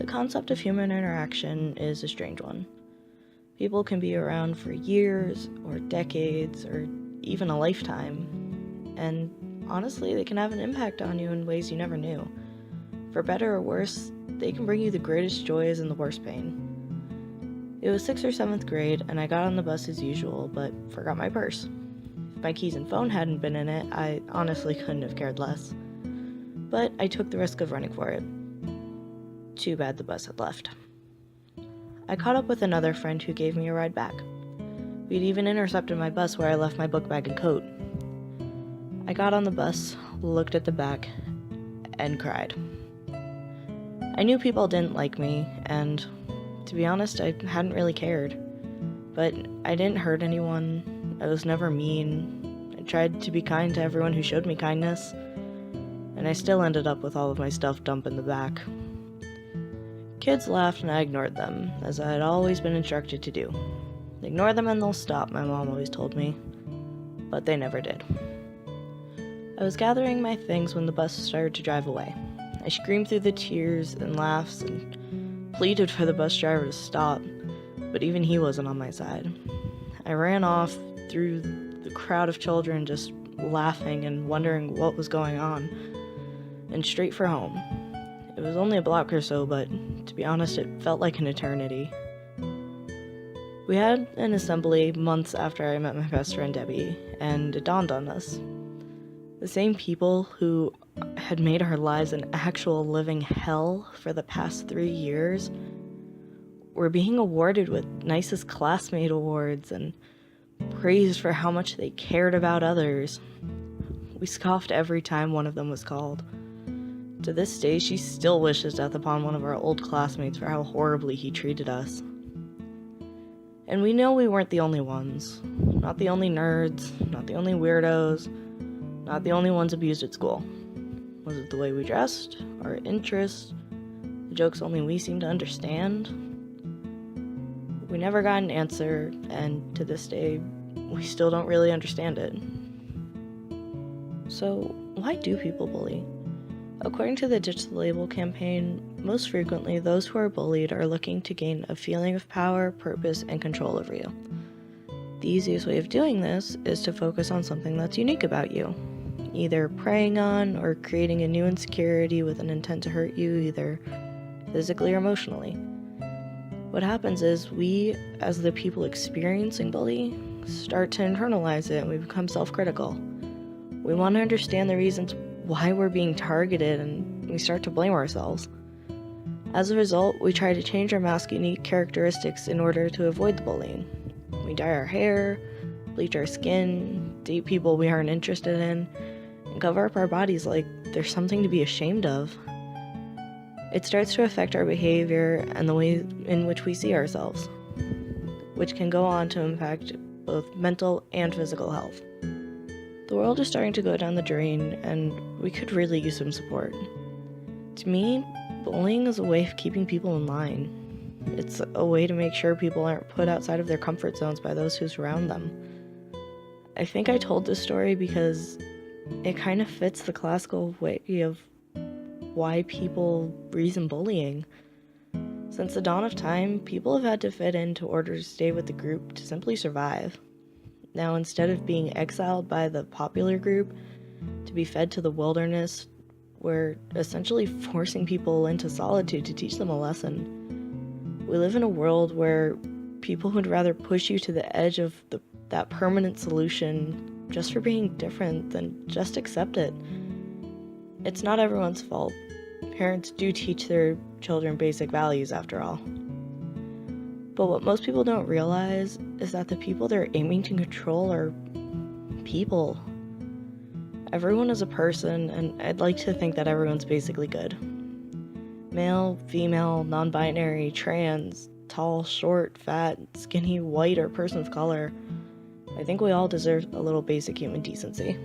The concept of human interaction is a strange one. People can be around for years, or decades, or even a lifetime, and honestly, they can have an impact on you in ways you never knew. For better or worse, they can bring you the greatest joys and the worst pain. It was 6th or 7th grade, and I got on the bus as usual, but forgot my purse. If my keys and phone hadn't been in it, I honestly couldn't have cared less. But I took the risk of running for it. Too bad the bus had left. I caught up with another friend who gave me a ride back. We'd even intercepted my bus where I left my book bag and coat. I got on the bus, looked at the back, and cried. I knew people didn't like me, and to be honest, I hadn't really cared. But I didn't hurt anyone. I was never mean. I tried to be kind to everyone who showed me kindness, and I still ended up with all of my stuff dumped in the back. Kids laughed and I ignored them, as I had always been instructed to do. Ignore them and they'll stop, my mom always told me. But they never did. I was gathering my things when the bus started to drive away. I screamed through the tears and laughs and pleaded for the bus driver to stop, but even he wasn't on my side. I ran off through the crowd of children just laughing and wondering what was going on, and straight for home. It was only a block or so, but to be honest, it felt like an eternity. We had an assembly months after I met my best friend Debbie, and it dawned on us. The same people who had made our lives an actual living hell for the past 3 years were being awarded with nicest classmate awards and praised for how much they cared about others. We scoffed every time one of them was called. To this day, she still wishes death upon one of our old classmates for how horribly he treated us. And we know we weren't the only ones. Not the only nerds, not the only weirdos, not the only ones abused at school. Was it the way we dressed, our interests, the jokes only we seemed to understand? We never got an answer, and to this day, we still don't really understand it. So, why do people bully? According to the Ditch the Label campaign, most frequently those who are bullied are looking to gain a feeling of power, purpose, and control over you. The easiest way of doing this is to focus on something that's unique about you, either preying on or creating a new insecurity with an intent to hurt you, either physically or emotionally. What happens is we, as the people experiencing bullying, start to internalize it and we become self-critical. We want to understand the reasons why we're being targeted, and we start to blame ourselves. As a result, we try to change our mask's unique characteristics in order to avoid the bullying. We dye our hair, bleach our skin, date people we aren't interested in, and cover up our bodies like there's something to be ashamed of. It starts to affect our behavior and the way in which we see ourselves, which can go on to impact both mental and physical health. The world is starting to go down the drain, and we could really use some support. To me, bullying is a way of keeping people in line. It's a way to make sure people aren't put outside of their comfort zones by those who surround them. I think I told this story because it kind of fits the classical way of why people reason bullying. Since the dawn of time, people have had to fit in to order to stay with the group to simply survive. Now, instead of being exiled by the popular group to be fed to the wilderness, we're essentially forcing people into solitude to teach them a lesson. We live in a world where people would rather push you to the edge of that permanent solution just for being different than just accept it. It's not everyone's fault. Parents do teach their children basic values after all. But what most people don't realize is that the people they're aiming to control are people. Everyone is a person, and I'd like to think that everyone's basically good. Male, female, non-binary, trans, tall, short, fat, skinny, white, or person of color. I think we all deserve a little basic human decency.